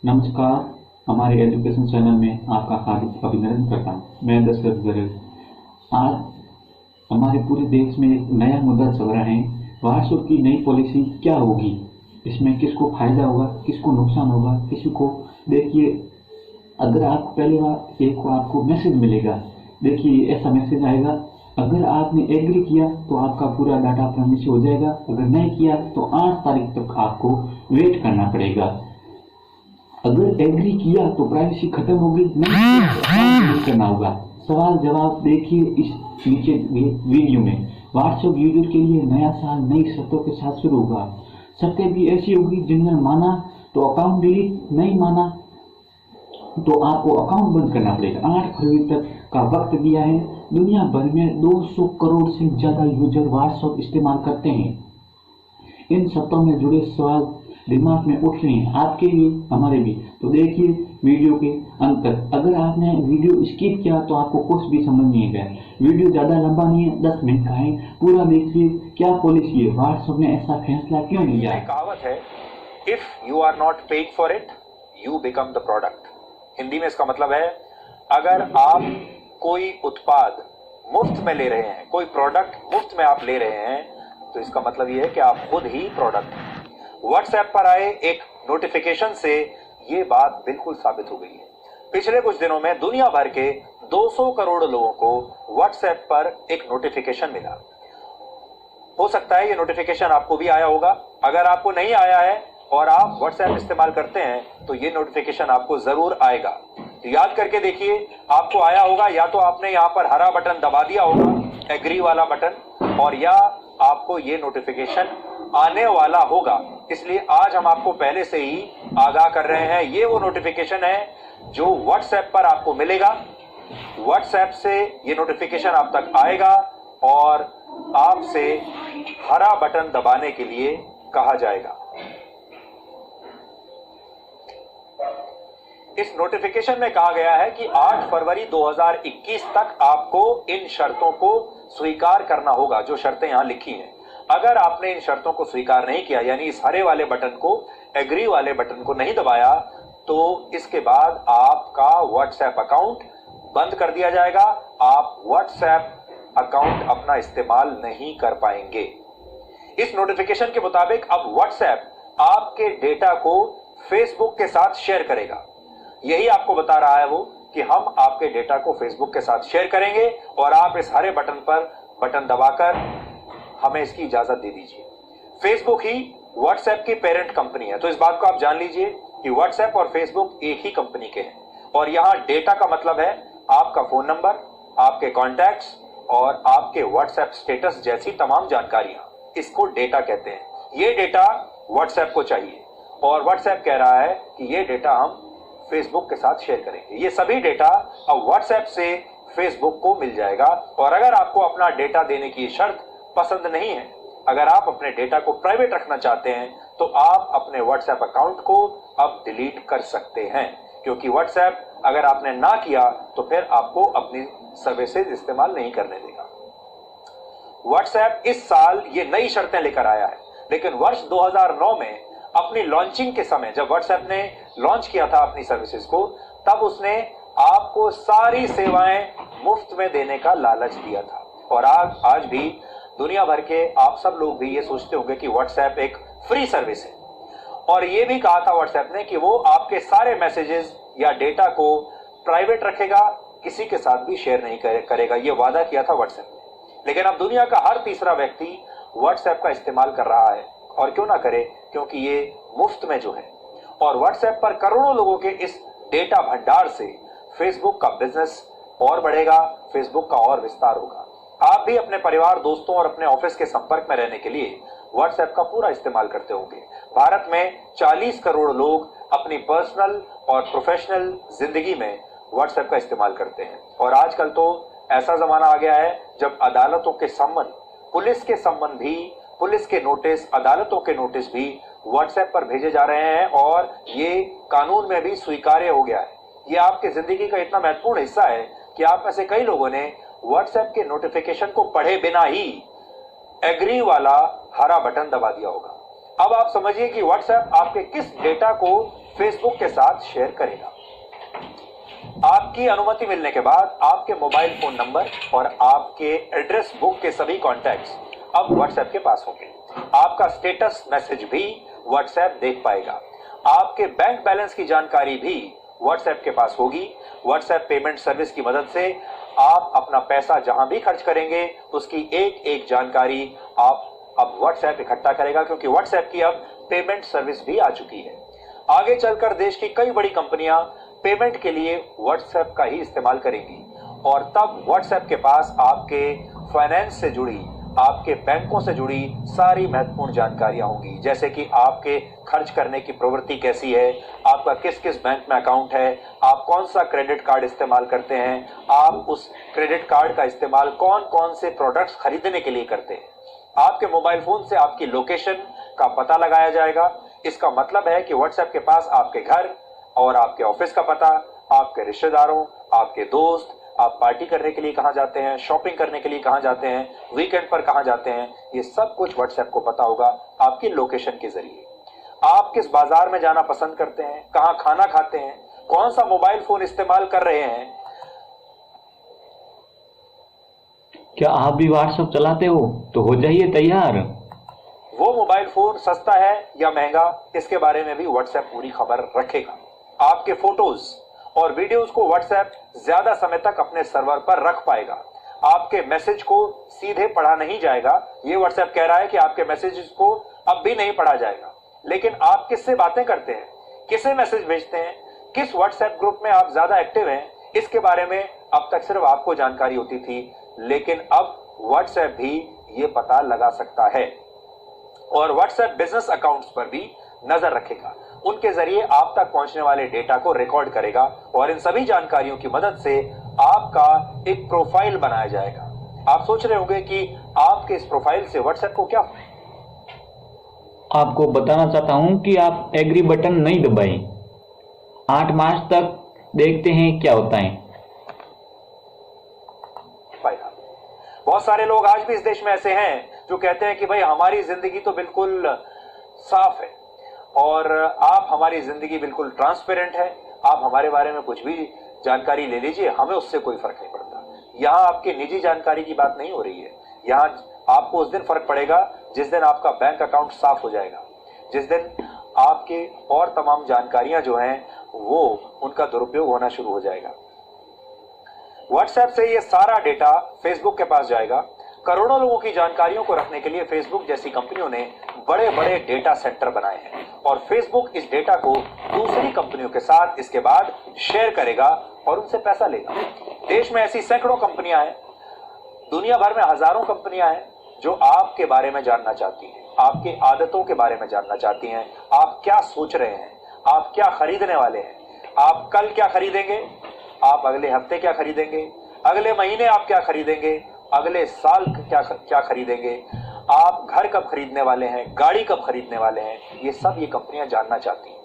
नमस्कार, हमारे education channel में आपका हार्दिक अभिनंदन करता हूँ। मैं दशरथ गरेल। आज हमारे पूरे देश में एक नया मुद्दा चल रहा है, व्हाट्सएप की नई पॉलिसी क्या होगी, इसमें किसको फायदा होगा, किसको नुकसान होगा, किसी को। देखिए, अगर आप पहली बार एक आपको मैसेज मिलेगा, देखिए ऐसा मैसेज आएगा, अगर आपने एग्री किया तो आपका पूरा डाटा प्राइवेसी हो जाएगा, अगर नहीं किया तो 8 तारीख तक आपको वेट करना पड़ेगा। अगर एग्री किया तो प्राइवेसी खत्म होगी, नहीं करना होगा। सवाल जवाब देखिए इस नीचे वीडियो में। व्हाट्सएप यूजर के लिए नया साल नई शर्तों के साथ शुरू होगा। शर्तें भी ऐसी होगी, जिनमें माना तो अकाउंट डिलीट, नहीं माना तो आपको अकाउंट बंद करना पड़ेगा। 8 फरवरी तक का वक्त दिया है। दुनिया भर में 200 करोड़ से ज्यादा यूजर व्हाट्सएप इस्तेमाल करते हैं। इन शर्तों में जुड़े सवाल दिमाग में उठ रहे हैं, आपके भी हमारे भी। तो देखिए वीडियो के अंत तक। अगर आपने वीडियो स्किप किया तो आपको कुछ भी समझ नहीं आएगा। वीडियो ज्यादा लंबा नहीं है, 10 मिनट का है, पूरा देखिए। क्या पॉलिसी है, व्हाट्सएप ने ऐसा फैसला क्यों लिया? कहावत है, if you are not paying for it you become the product. Hindi में इसका मतलब है, अगर आप कोई उत्पाद मुफ्त में ले रहे हैं, कोई प्रोडक्ट मुफ्त में आप ले रहे हैं, तो इसका मतलब यह है कि आप खुद ही प्रोडक्ट हैं। व्हाट्सएप पर आए एक नोटिफिकेशन से यह बात बिल्कुल साबित हो गई है। पिछले कुछ दिनों में दुनिया भर के 200 करोड़ लोगों को व्हाट्सएप पर एक नोटिफिकेशन मिला। हो सकता है ये नोटिफिकेशन आपको भी आया होगा। अगर आपको नहीं आया है और आप व्हाट्सएप इस्तेमाल करते हैं तो ये नोटिफिकेशन आपको जरूर आएगा। तो याद करके देखिए, आपको आया होगा, या तो आपने यहां पर हरा बटन दबा दिया होगा, एग्री वाला बटन, और या आपको ये नोटिफिकेशन आने वाला होगा। इसलिए आज हम आपको पहले से ही आगाह कर रहे हैं। ये वो नोटिफिकेशन है जो व्हाट्सएप पर आपको मिलेगा। व्हाट्सएप से ये नोटिफिकेशन आप तक आएगा और आपसे हरा बटन दबाने के लिए कहा जाएगा। इस नोटिफिकेशन में कहा गया है कि 8 फरवरी 2021 तक आपको इन शर्तों को स्वीकार करना होगा, जो शर्तें यहां लिखी हैं। अगर आपने इन शर्तों को स्वीकार नहीं किया, यानी इस हरे वाले बटन को, एग्री वाले बटन को नहीं दबाया, तो इसके बाद आपका व्हाट्सएप अकाउंट बंद कर दिया जाएगा। आप व्हाट्सएप अकाउंट अपना इस्तेमाल नहीं कर पाएंगे। इस नोटिफिकेशन के मुताबिक अब व्हाट्सएप आपके डेटा को फेसबुक के साथ शेयर करेगा। यही आपको बता रहा है वो कि हम आपके डेटा को फेसबुक के साथ शेयर करेंगे और आप इस हरे बटन पर बटन दबाकर हमें इसकी इजाजत दे दीजिए। फेसबुक ही व्हाट्सएप की पेरेंट कंपनी है, तो इस बात को आप जान लीजिए कि व्हाट्सएप और फेसबुक एक ही कंपनी के हैं। और यहां डेटा का मतलब है आपका फोन नंबर, आपके कॉन्टैक्ट्स और आपके व्हाट्सएप स्टेटस जैसी तमाम जानकारियां, इसको डेटा कहते हैं। ये डेटा व्हाट्सएप को चाहिए और व्हाट्सएप कह रहा है कि ये डेटा हम फेसबुक के साथ शेयर करेंगे। ये सभी डेटा अब व्हाट्सएप से फेसबुक को मिल जाएगा। और अगर आपको अपना डेटा देने की शर्त पसंद नहीं है, अगर आप अपने डेटा को प्राइवेट रखना चाहते हैं, तो आप अपने व्हाट्सएप अकाउंट को अब डिलीट कर सकते हैं, क्योंकि व्हाट्सएप अगर आपने ना किया तो फिर आपको अपनी सर्विसेज इस्तेमाल नहीं करने देगा। व्हाट्सएप इस साल ये नई शर्तें लेकर आया है, लेकिन वर्ष 2009 में अपनी लॉन्चिंग के समय, जब व्हाट्सएप ने लॉन्च किया था अपनी सर्विसेज को, तब उसने आपको सारी सेवाएं मुफ्त में देने का लालच दिया था। और आज भी दुनिया भर के आप सब लोग भी ये सोचते होंगे कि व्हाट्सएप एक फ्री सर्विस है। और ये भी कहा था व्हाट्सएप ने कि वो आपके सारे मैसेजेस या डेटा को प्राइवेट रखेगा, किसी के साथ भी शेयर नहीं करेगा। ये वादा किया था व्हाट्सएप ने। लेकिन अब दुनिया का हर तीसरा व्यक्ति व्हाट्सएप का इस्तेमाल कर रहा है, और क्यों ना करे, क्योंकि ये मुफ्त में जो है। और व्हाट्सएप पर करोड़ों लोगों के इस डेटा भंडार से फेसबुक का बिजनेस और बढ़ेगा, फेसबुक का और विस्तार होगा। आप भी अपने परिवार, दोस्तों और अपने ऑफिस के संपर्क में रहने के लिए व्हाट्सएप का पूरा इस्तेमाल करते होंगे। भारत में 40 करोड़ लोग अपनी पर्सनल और प्रोफेशनल जिंदगी में व्हाट्सएप का इस्तेमाल करते हैं। और आजकल तो ऐसा जमाना आ गया है जब अदालतों के संबंध, पुलिस के संबंध भी, पुलिस के नोटिस, अदालतों के नोटिस भी व्हाट्सएप पर भेजे जा रहे हैं, और ये कानून में भी स्वीकार्य हो गया है। ये आपकी जिंदगी का इतना महत्वपूर्ण हिस्सा है कि आप में से कई लोगों ने व्हाट्सएप के नोटिफिकेशन को पढ़े बिना ही एग्री वाला हरा बटन दबा दिया होगा। अब आप समझिए कि व्हाट्सएप आपके किस डेटा को फेसबुक के साथ शेयर करेगा। आपकी अनुमति मिलने के बाद आपके मोबाइल फोन नंबर और आपके एड्रेस बुक के सभी कॉन्टैक्ट्स अब व्हाट्सएप के पास होंगे। आपका स्टेटस मैसेज भी व्हाट्सएप देख पाएगा। आपके बैंक बैलेंस की जानकारी भी व्हाट्सएप के पास होगी। व्हाट्सएप पेमेंट सर्विस की मदद से आप अपना पैसा जहां भी खर्च करेंगे उसकी एक एक जानकारी आप अब व्हाट्सएप इकट्ठा करेगा, क्योंकि व्हाट्सएप की अब पेमेंट सर्विस भी आ चुकी है। आगे चलकर देश की कई बड़ी कंपनियां पेमेंट के लिए व्हाट्सएप का ही इस्तेमाल करेंगी और तब व्हाट्सएप के पास आपके फाइनेंस से जुड़ी, आपके बैंकों से जुड़ी सारी महत्वपूर्ण जानकारियां होंगी, जैसे कि आपके खर्च करने की प्रवृत्ति कैसी है, आपका किस किस बैंक में अकाउंट है, आप कौन सा क्रेडिट कार्ड इस्तेमाल करते हैं, आप उस क्रेडिट कार्ड का इस्तेमाल कौन कौन से प्रोडक्ट्स खरीदने के लिए करते हैं। आपके मोबाइल फोन से आपकी लोकेशन का पता लगाया जाएगा। इसका मतलब है कि व्हाट्सएप के पास आपके घर और आपके ऑफिस का पता, आपके रिश्तेदारों, आपके दोस्त, आप पार्टी करने के लिए कहां जाते हैं, शॉपिंग करने के लिए कहां जाते हैं, वीकेंड पर कहां जाते हैं, ये सब कुछ व्हाट्सएप को पता होगा आपकी लोकेशन के जरिए। आप किस बाजार में जाना पसंद करते हैं, कहां खाना खाते हैं, कौन सा मोबाइल फोन इस्तेमाल कर रहे हैं। क्या आप भी व्हाट्सएप चलाते हो? तो हो जाइए तैयार। वो मोबाइल फोन सस्ता है या महंगा, इसके बारे में भी व्हाट्सएप पूरी खबर रखेगा। आपके फोटोज और वीडियोस को व्हाट्सएप ज्यादा समय तक अपने सर्वर पर रख पाएगा। आपके मैसेज को सीधे पढ़ा नहीं जाएगा। ये व्हाट्सएप कह रहा है कि आपके मैसेजेस को अब भी नहीं पढ़ा जाएगा, लेकिन आप किससे बातें करते हैं, किसे मैसेज भेजते हैं, किस व्हाट्सएप ग्रुप में आप ज्यादा एक्टिव हैं, इसके बारे में अब तक सिर्फ आपको जानकारी होती थी, लेकिन अब व्हाट्सएप भी ये पता लगा सकता है और व्हाट्सएप बिजनेस अकाउंट्स पर भी नजर रखेगा। उनके जरिए आप तक पहुंचने वाले डेटा को रिकॉर्ड करेगा और इन सभी जानकारियों की मदद से आपका एक प्रोफाइल बनाया जाएगा। आप सोच रहे होंगे कि आपके इस प्रोफाइल से व्हाट्सएप को क्या। आपको बताना चाहता हूं कि आप एग्री बटन नहीं दबाएं। 8 मार्च तक देखते हैं क्या होता है। बहुत सारे लोग आज भी इस देश में ऐसे हैं जो कहते हैं कि भाई हमारी जिंदगी तो बिल्कुल साफ है और आप हमारी जिंदगी बिल्कुल ट्रांसपेरेंट है, आप हमारे बारे में कुछ भी जानकारी ले लीजिए, हमें उससे कोई फर्क नहीं पड़ता। यहां आपकी निजी जानकारी की बात नहीं हो रही है। यहां आपको उस दिन फर्क पड़ेगा जिस दिन आपका बैंक अकाउंट साफ हो जाएगा, जिस दिन आपके और तमाम जानकारियां जो हैं वो उनका दुरुपयोग होना शुरू हो जाएगा। व्हाट्सएप से ये सारा डेटा फेसबुक के पास जाएगा। करोड़ों लोगों की जानकारियों को रखने के लिए फेसबुक जैसी कंपनियों ने बड़े बड़े डेटा सेंटर बनाए हैं और फेसबुक इस डेटा को दूसरी कंपनियों के साथ इसके बाद शेयर करेगा और उनसे पैसा लेगा। देश में ऐसी सैकड़ों कंपनियां हैं, दुनिया भर में हजारों कंपनियां हैं जो आपके बारे में जानना चाहती हैं, आपके आदतों के बारे में जानना चाहती हैं, आप क्या सोच रहे हैं, आप क्या खरीदने वाले हैं, आप कल क्या खरीदेंगे, आप अगले हफ्ते क्या खरीदेंगे, अगले महीने आप क्या खरीदेंगे, अगले साल क्या खरीदेंगे, आप घर कब खरीदने वाले हैं, गाड़ी कब खरीदने वाले हैं, ये सब ये कंपनियां जानना चाहती हैं।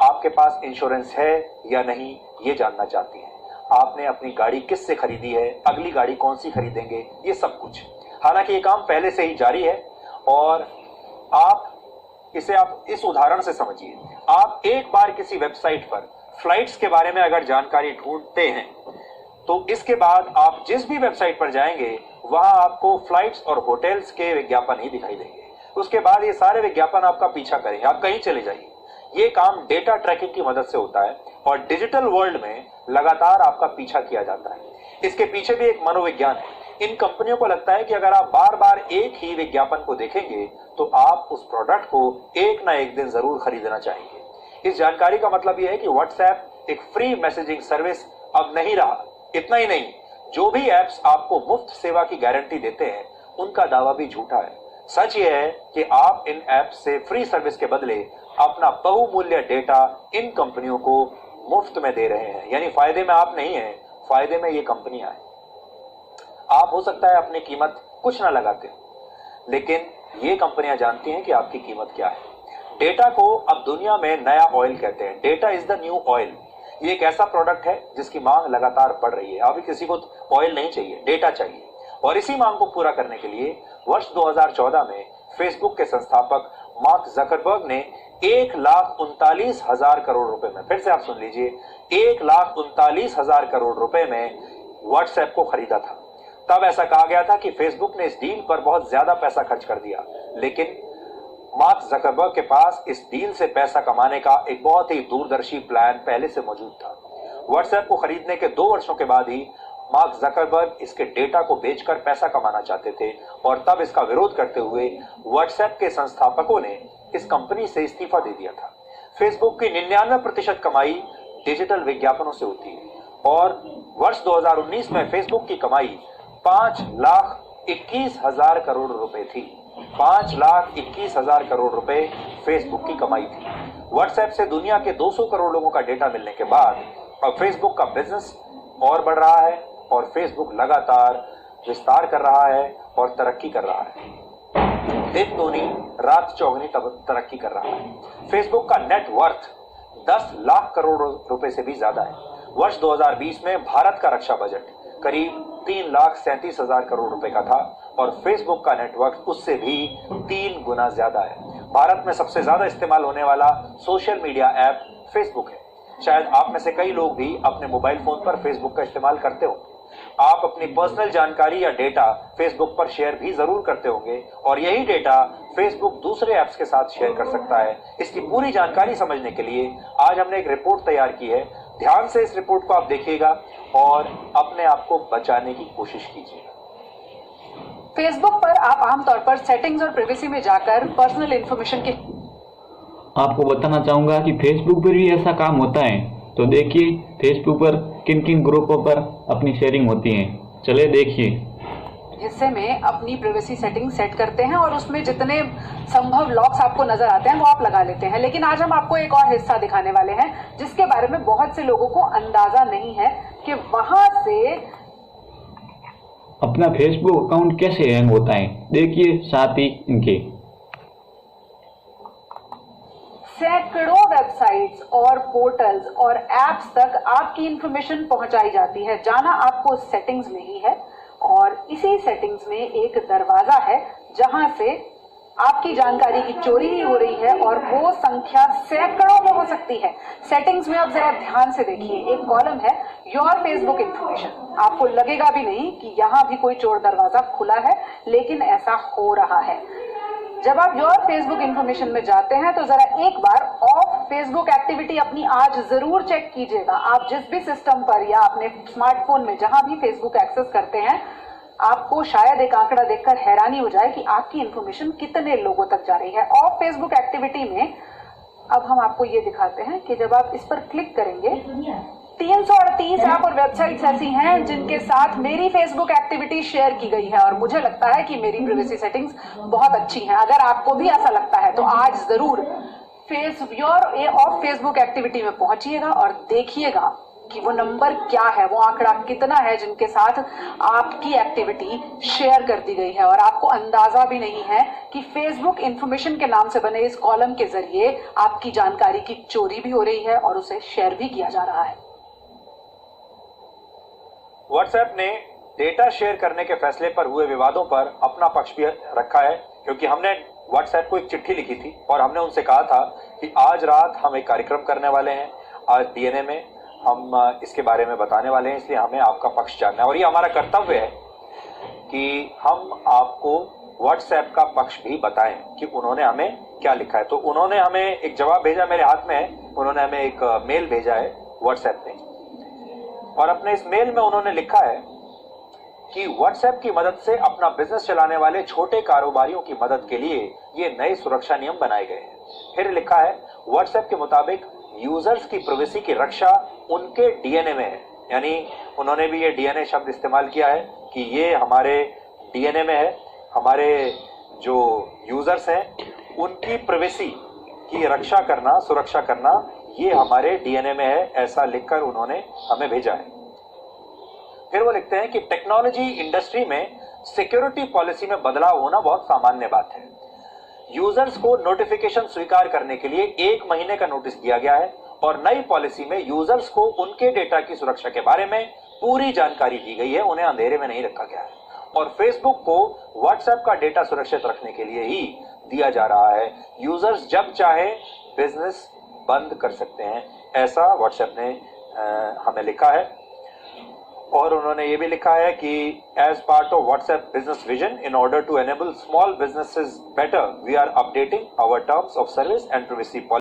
आपके पास इंश्योरेंस है या नहीं ये जानना चाहती हैं। आपने अपनी गाड़ी किससे खरीदी है, अगली गाड़ी कौन सी खरीदेंगे, ये सब कुछ। हालांकि ये काम पहले से ही जारी है और आप इस उदाहरण से समझिए। आप एक बार किसी वेबसाइट पर फ्लाइट्स के बारे में अगर जानकारी ढूंढते हैं तो इसके बाद आप जिस भी वेबसाइट पर जाएंगे वहां आपको फ्लाइट्स और होटल्स के विज्ञापन ही दिखाई देंगे। उसके बाद ये सारे विज्ञापन आपका पीछा करेंगे, आप कहीं चले जाइए। ये काम डेटा ट्रैकिंग की मदद से होता है और डिजिटल वर्ल्ड में लगातार आपका पीछा किया जाता है। इसके पीछे भी एक मनोविज्ञान है। इन कंपनियों को लगता है कि अगर आप बार बार एक ही विज्ञापन को देखेंगे तो आप उस प्रोडक्ट को एक ना एक दिन जरूर खरीदना चाहेंगे। इस जानकारी का मतलब यह है कि व्हाट्सएप एक फ्री मैसेजिंग सर्विस अब नहीं रहा। इतना ही नहीं, जो भी एप्स आपको मुफ्त सेवा की गारंटी देते हैं उनका दावा भी झूठा है। सच यह है कि आप इन एप्स से फ्री सर्विस के बदले अपना बहुमूल्य डेटा इन कंपनियों को मुफ्त में दे रहे हैं। यानी फायदे में आप नहीं हैं, फायदे में ये कंपनियां हैं। आप हो सकता है अपनी कीमत कुछ ना लगाते हो, लेकिन ये कंपनियां जानती हैं कि आपकी कीमत क्या है। डेटा को अब दुनिया में नया ऑयल कहते हैं। Data is the new oil. ये एक ऐसा प्रोडक्ट है जिसकी मांग लगातार बढ़ रही है। अभी किसी को ऑयल नहीं चाहिए, डेटा चाहिए। और इसी मांग को पूरा करने के लिए वर्ष 2014 में फेसबुक के संस्थापक मार्क जकरबर्ग ने 1,39,000 करोड़ रुपए में, फिर से आप सुन लीजिए, 1,39,000 करोड़ रुपए में व्हाट्सएप को खरीदा था। तब ऐसा कहा गया था कि फेसबुक ने इस डील पर बहुत ज्यादा पैसा खर्च कर दिया, लेकिन मार्क जकरबर्ग के पास इस डील से पैसा कमाने का एक बहुत ही दूरदर्शी प्लान पहले से मौजूद था। व्हाट्सएप को खरीदने के 2 वर्षों के बाद ही मार्क जकरबर्ग इसके डेटा को बेचकर पैसा कमाना चाहते थे और तब इसका विरोध करते हुए व्हाट्सएप के संस्थापकों ने इस कंपनी से इस्तीफा दे दिया था। फेसबुक की 99% कमाई डिजिटल विज्ञापनों से होती है और वर्ष 2019 में फेसबुक की कमाई 5,21,000 करोड़ रुपए थी। 5,21,000 करोड़ रुपए फेसबुक की कमाई थी। व्हाट्सएप से दुनिया के 200 करोड़ लोगों का डेटा मिलने के बाद अब फेसबुक का बिजनेस और बढ़ रहा है और फेसबुक लगातार विस्तार कर रहा है और तरक्की कर रहा है। दिन दूनी रात चौगुनी तरक्की कर रहा है। फेसबुक का नेट वर्थ 10 लाख करोड़ रुपए से भी ज्यादा है। वर्ष 2020 में भारत का रक्षा बजट करीब 3,37,000 करोड़ रुपए का था और फेसबुक का नेटवर्क उससे भी 3 गुना ज्यादा है। भारत में सबसे ज्यादा इस्तेमाल होने वाला सोशल मीडिया ऐप फेसबुक है। शायद आप में से कई लोग भी अपने मोबाइल फोन पर फेसबुक का इस्तेमाल करते होंगे। आप अपनी पर्सनल जानकारी या डेटा फेसबुक पर शेयर भी जरूर करते होंगे और यही डेटा फेसबुक दूसरे ऐप्स के साथ शेयर कर सकता है। इसकी पूरी जानकारी समझने के लिए आज हमने एक रिपोर्ट तैयार की है। ध्यान से इस रिपोर्ट को आप देखिएगा और अपने आप को बचाने की कोशिश कीजिएगा। फेसबुक पर आप आमतौर पर सेटिंग्स और प्राइवेसी में जाकर पर्सनल इंफॉर्मेशन के आपको बताना चाहूंगा कि फेसबुक पर भी ऐसा काम होता है। तो देखिए फेसबुक पर किन किन ग्रुपों पर अपनी शेयरिंग होती है, चले देखिए। हिस्से में अपनी प्राइवेसी सेटिंग सेट करते हैं और उसमें जितने संभव लॉक्स आपको नजर आते हैं वो आप लगा लेते हैं। लेकिन आज हम आपको एक और हिस्सा दिखाने वाले हैं जिसके बारे में बहुत से लोगों को अंदाजा नहीं है कि वहां से अपना फेसबुक अकाउंट कैसे हैंग होता है। देखिए साथ ही इनके सैकड़ों वेबसाइट्स और पोर्टल्स और एप्स तक आपकी इंफॉर्मेशन पहुंचाई जाती है। जाना आपको सेटिंग्स में ही है और इसी सेटिंग्स में एक दरवाजा है जहां से आपकी जानकारी की चोरी ही हो रही है और वो संख्या सैकड़ों में हो सकती है। सेटिंग्स में अब जरा ध्यान से देखिए, एक कॉलम है योर फेसबुक इंफॉर्मेशन। आपको लगेगा भी नहीं कि यहाँ भी कोई चोर दरवाजा खुला है, लेकिन ऐसा हो रहा है। जब आप योर फेसबुक इंफॉर्मेशन में जाते हैं तो जरा एक बार ऑफ फेसबुक एक्टिविटी अपनी आज जरूर चेक कीजिएगा। आप जिस भी सिस्टम पर या अपने स्मार्टफोन में जहां भी फेसबुक एक्सेस करते हैं, आपको शायद एक आंकड़ा देखकर हैरानी हो जाए कि आपकी इंफॉर्मेशन कितने लोगों तक जा रही है। ऑफ फेसबुक एक्टिविटी में अब हम आपको ये दिखाते हैं कि जब आप इस पर क्लिक करेंगे 338 ऐप और वेबसाइट्स ऐसी हैं जिनके साथ मेरी फेसबुक एक्टिविटी शेयर की गई है और मुझे लगता है कि मेरी प्राइवेसी सेटिंग्स बहुत अच्छी हैं। अगर आपको भी ऐसा लगता है तो आज जरूर योर ऑफ फेसबुक एक्टिविटी में पहुंचिएगा और देखिएगा कि वो नंबर क्या है, वो आंकड़ा कितना है जिनके साथ आपकी एक्टिविटी शेयर कर दी गई है। और आपको अंदाजा भी नहीं है कि फेसबुक इंफॉर्मेशन के नाम से बने इस कॉलम के जरिए आपकी जानकारी की चोरी भी हो रही है और उसे शेयर भी किया जा रहा है। व्हाट्सएप ने डेटा शेयर करने के फैसले पर हुए विवादों पर अपना पक्ष भी रखा है, क्योंकि हमने व्हाट्सएप को एक चिट्ठी लिखी थी और हमने उनसे कहा था कि आज रात हम एक कार्यक्रम करने वाले हैं, आज डीएनए में हम इसके बारे में बताने वाले हैं, इसलिए हमें आपका पक्ष जानना है और ये हमारा कर्तव्य है कि हम आपको व्हाट्सएप का पक्ष भी बताएं कि उन्होंने हमें क्या लिखा है। तो उन्होंने हमें एक जवाब भेजा, मेरे हाथ में है, उन्होंने हमें एक मेल भेजा है व्हाट्सएप ने और अपने इस मेल में उन्होंने लिखा है कि व्हाट्सएप की मदद से अपना बिजनेस चलाने वाले छोटे कारोबारियों की मदद के लिए ये नए सुरक्षा नियम बनाए गए हैं। फिर लिखा है व्हाट्सएप के मुताबिक यूजर्स की प्राइवेसी की रक्षा उनके डीएनए में है। यानी उन्होंने भी ये डीएनए शब्द इस्तेमाल किया है कि ये हमारे डीएनए में है, हमारे जो यूजर्स हैं उनकी प्राइवेसी की रक्षा करना, सुरक्षा करना, ये हमारे डीएनए में है, ऐसा लिखकर उन्होंने हमें भेजा है। फिर वो लिखते हैं कि टेक्नोलॉजी इंडस्ट्री में सिक्योरिटी पॉलिसी में बदलाव होना बहुत सामान्य बात है। यूजर्स को नोटिफिकेशन स्वीकार करने के लिए 1 महीने का नोटिस दिया गया है और नई पॉलिसी में यूजर्स को उनके डेटा की सुरक्षा के बारे में पूरी जानकारी दी गई है, उन्हें अंधेरे में नहीं रखा गया है और फेसबुक को व्हाट्सएप का डेटा सुरक्षित रखने के लिए ही दिया जा रहा है। यूजर्स जब चाहे बिजनेस बंद कर सकते हैं, ऐसा व्हाट्सएप ने हमें लिखा है। और उन्होंने ये भी लिखा है कि as part of WhatsApp business vision, in order to enable small businesses better, we are updating our terms of service and privacy policy